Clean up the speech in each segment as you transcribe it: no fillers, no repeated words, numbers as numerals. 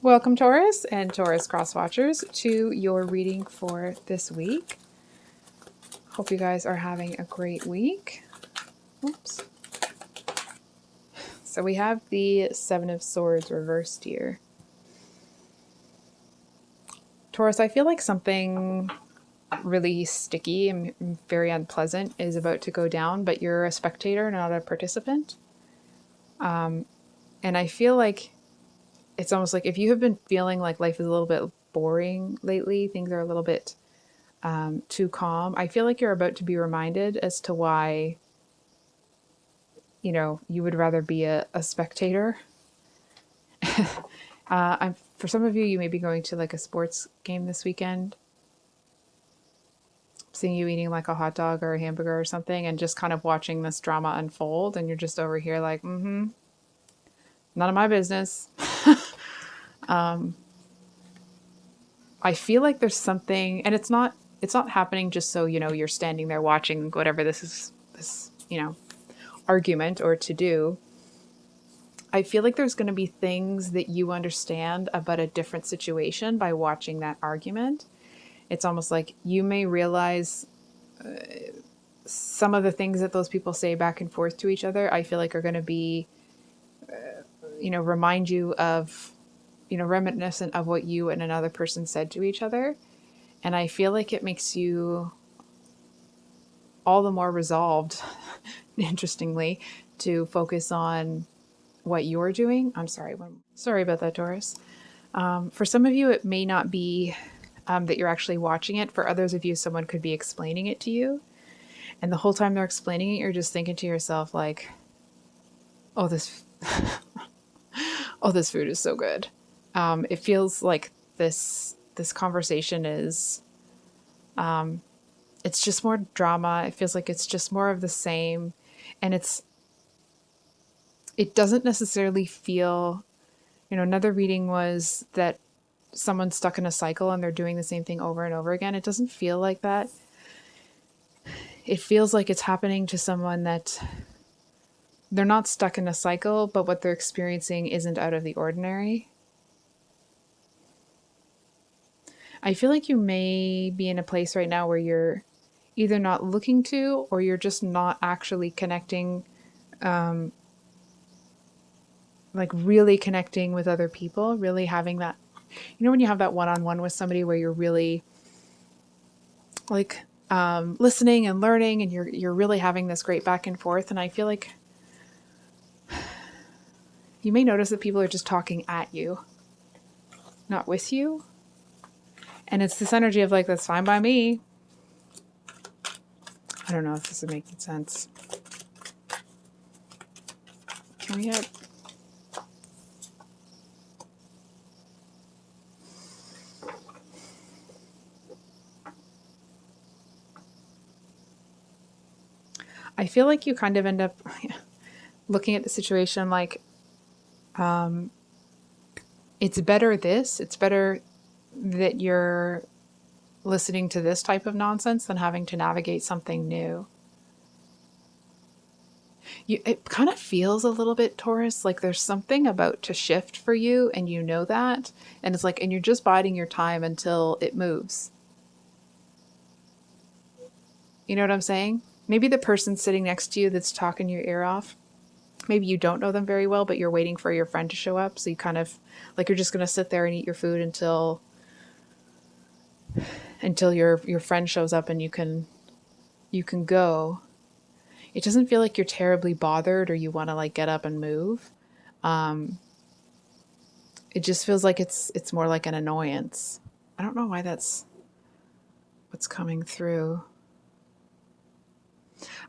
Welcome, Taurus and Taurus Crosswatchers, to your reading for this week. Hope you guys are having a great week. Oops. So we have the Seven of Swords reversed here. Taurus, I feel like something really sticky and very unpleasant is about to go down, but you're a spectator, not a participant. And I feel like it's almost like if you have been feeling like life is a little bit boring lately, things are a little bit too calm, I feel like you're about to be reminded as to why, you would rather be a spectator. For some of you, you may be going to like a sports game this weekend. Seeing you eating like a hot dog or a hamburger or something and just kind of watching this drama unfold, and you're just over here like, none of my business. I feel like there's something, and it's not happening just so, you're standing there watching whatever this argument or to do. I feel like there's going to be things that you understand about a different situation by watching that argument. It's almost like you may realize some of the things that those people say back and forth to each other, I feel like are going to be, remind you of, reminiscent of what you and another person said to each other. And I feel like it makes you all the more resolved, interestingly, to focus on what you're doing. I'm sorry. Sorry about that, Taurus. For some of you, it may not be that you're actually watching it. For others of you, someone could be explaining it to you. And the whole time they're explaining it, you're just thinking to yourself like, oh, this food is so good. It feels like this conversation is, it's just more drama. It feels like it's just more of the same. And it doesn't necessarily feel, another reading was that someone's stuck in a cycle and they're doing the same thing over and over again. It doesn't feel like that. It feels like it's happening to someone that they're not stuck in a cycle, but what they're experiencing isn't out of the ordinary. I feel like you may be in a place right now where you're either not looking to, or you're just not actually connecting, like really connecting with other people, really having that, when you have that one-on-one with somebody where you're really like listening and learning, and you're really having this great back and forth. And I feel like you may notice that people are just talking at you, not with you. And it's this energy of like, that's fine by me. I don't know if this is making sense. Can we have... I feel like you kind of end up looking at the situation like, it's better that you're listening to this type of nonsense than having to navigate something new. It kind of feels a little bit, Taurus, like there's something about to shift for you, and you know that, and it's like, and you're just biding your time until it moves. You know what I'm saying? Maybe the person sitting next to you that's talking your ear off, maybe you don't know them very well, but you're waiting for your friend to show up. So you kind of like, you're just going to sit there and eat your food until your friend shows up and you can go. It doesn't feel like you're terribly bothered or you want to like get up and move. It just feels like it's more like an annoyance. I don't know why that's what's coming through.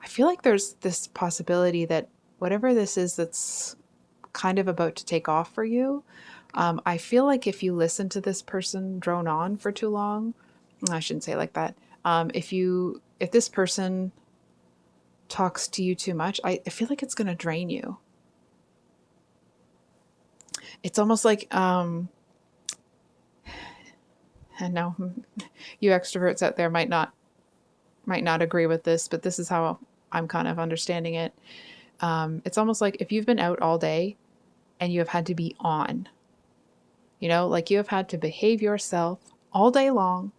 I feel like there's this possibility that whatever this is that's kind of about to take off for you, I feel like if you listen to this person drone on for too long, I shouldn't say it like that. If this person talks to you too much, I feel like it's going to drain you. It's almost like, and no, you extroverts out there might not agree with this, but this is how I'm kind of understanding it. It's almost like if you've been out all day and you have had to be on, You know, like you have had to behave yourself all day long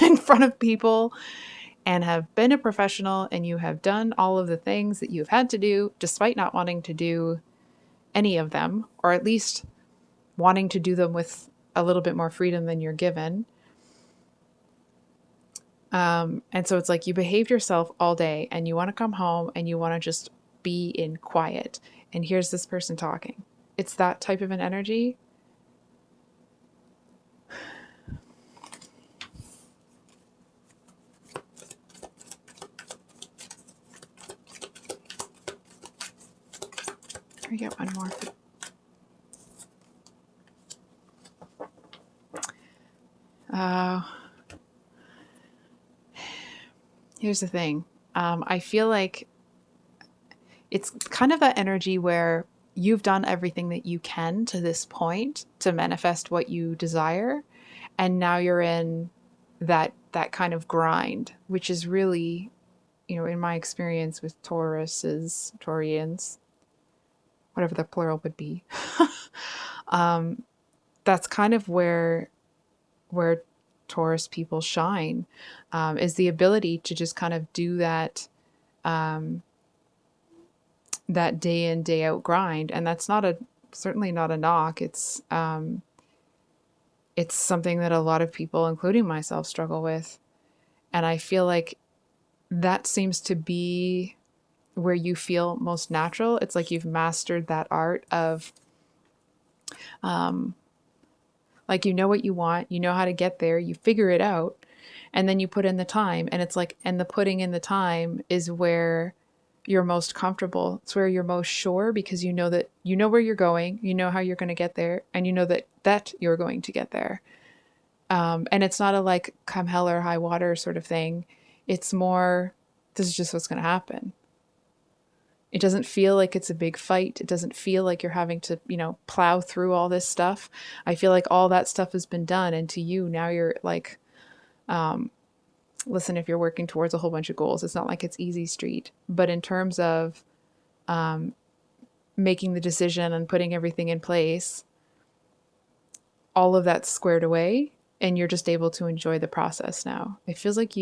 in front of people and have been a professional, and you have done all of the things that you've had to do despite not wanting to do any of them, or at least wanting to do them with a little bit more freedom than you're given. And so it's like you behaved yourself all day and you want to come home and you want to just be in quiet. And here's this person talking. It's that type of an energy. We get one more. Here's the thing. I feel like it's kind of that energy where you've done everything that you can to this point to manifest what you desire, and now you're in that kind of grind, which is really, you know, in my experience with Taurians, whatever the plural would be, that's kind of where Taurus people shine, is the ability to just kind of do that, that day in, day out grind. And that's certainly not a knock. It's something that a lot of people, including myself, struggle with. And I feel like that seems to be where you feel most natural. It's like you've mastered that art of, like, you know what you want, you know how to get there, you figure it out, and then you put in the time. And it's like, and the putting in the time is where you're most comfortable. It's where you're most sure, because you know that you know where you're going, you know how you're going to get there, and you know that you're going to get there. And it's not a like come hell or high water sort of thing. It's more, this is just what's going to happen. It doesn't feel like it's a big fight. It doesn't feel like you're having to, you know, plow through all this stuff. I feel like all that stuff has been done. And to you, now you're like, listen, if you're working towards a whole bunch of goals, it's not like it's easy street. But in terms of making the decision and putting everything in place, all of that's squared away, and you're just able to enjoy the process now. It feels like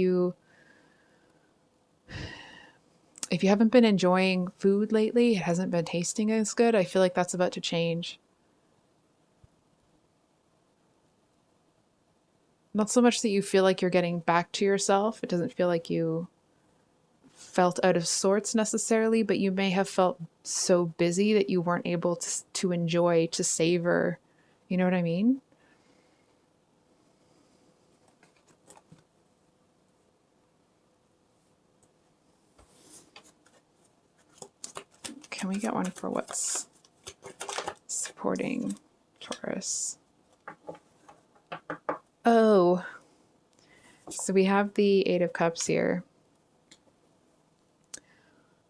if you haven't been enjoying food lately, it hasn't been tasting as good. I feel like that's about to change. Not so much that you feel like you're getting back to yourself. It doesn't feel like you felt out of sorts necessarily, but you may have felt so busy that you weren't able to enjoy, to savor. You know what I mean? Can we get one for what's supporting Taurus? Oh, so we have the Eight of Cups here.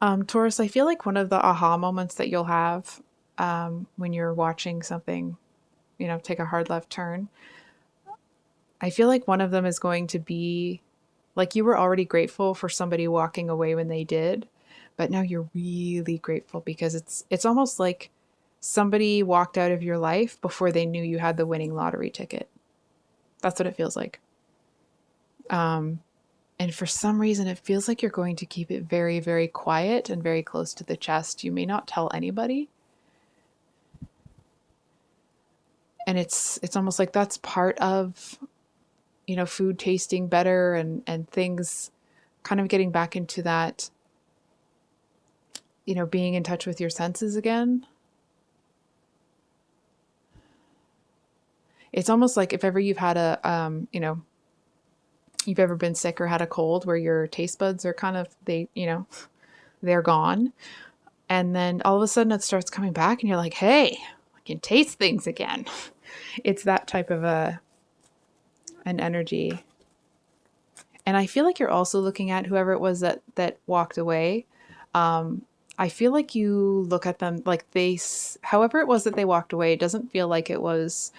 Taurus, I feel like one of the aha moments that you'll have when you're watching something, you know, take a hard left turn, I feel like one of them is going to be like you were already grateful for somebody walking away when they did, but now you're really grateful because it's almost like somebody walked out of your life before they knew you had the winning lottery ticket. That's what it feels like. And for some reason, it feels like you're going to keep it very, very quiet and very close to the chest. You may not tell anybody. And it's almost like that's part of, you know, food tasting better and things kind of getting back into that, you know, being in touch with your senses again. It's almost like if ever you've had you know, you've ever been sick or had a cold where your taste buds are kind of, they're gone. And then all of a sudden it starts coming back and you're like, hey, I can taste things again. It's that type of an energy. And I feel like you're also looking at whoever it was that walked away. I feel like you look at them like however it was that they walked away, it doesn't feel like it was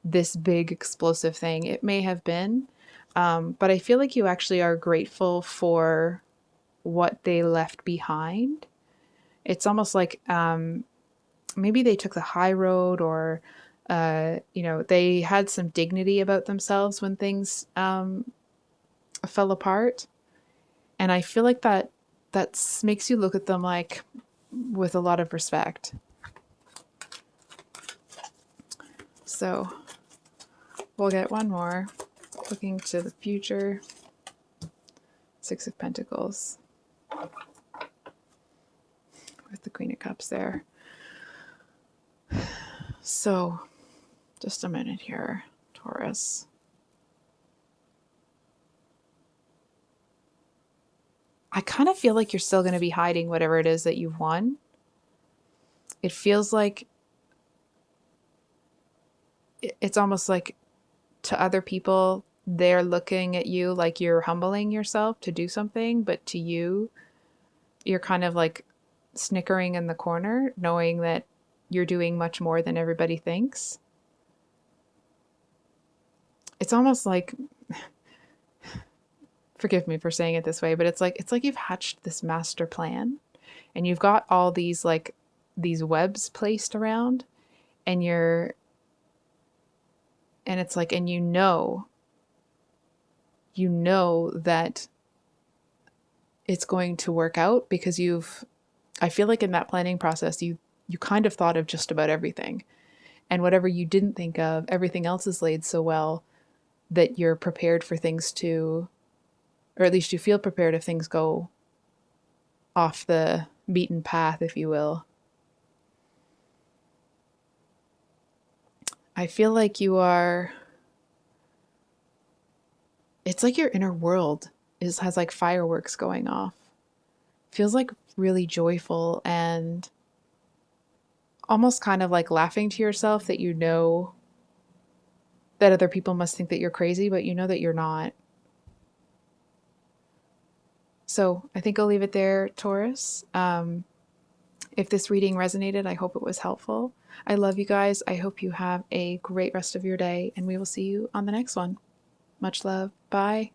this big explosive thing. It may have been, but I feel like you actually are grateful for what they left behind. It's almost like maybe they took the high road, or You know, they had some dignity about themselves when things fell apart. And I feel like that makes you look at them like with a lot of respect. So we'll get one more. Looking to the future. Six of Pentacles. With the Queen of Cups there. So, just a minute here, Taurus. I kind of feel like you're still going to be hiding whatever it is that you've won. It feels like it's almost like to other people, they're looking at you like you're humbling yourself to do something, but to you, you're kind of like snickering in the corner, knowing that you're doing much more than everybody thinks. It's almost like, forgive me for saying it this way, but it's like you've hatched this master plan and you've got all these like these webs placed around, and it's like, and you know that it's going to work out because I feel like in that planning process you kind of thought of just about everything, and whatever you didn't think of, everything else is laid so well that you're prepared for things to, or at least you feel prepared if things go off the beaten path, if you will. I feel like it's like your inner world has like fireworks going off. Feels like really joyful and almost kind of like laughing to yourself that you know that other people must think that you're crazy, but you know that you're not. So I think I'll leave it there, Taurus. If this reading resonated, I hope it was helpful. I love you guys. I hope you have a great rest of your day, and we will see you on the next one. Much love. Bye.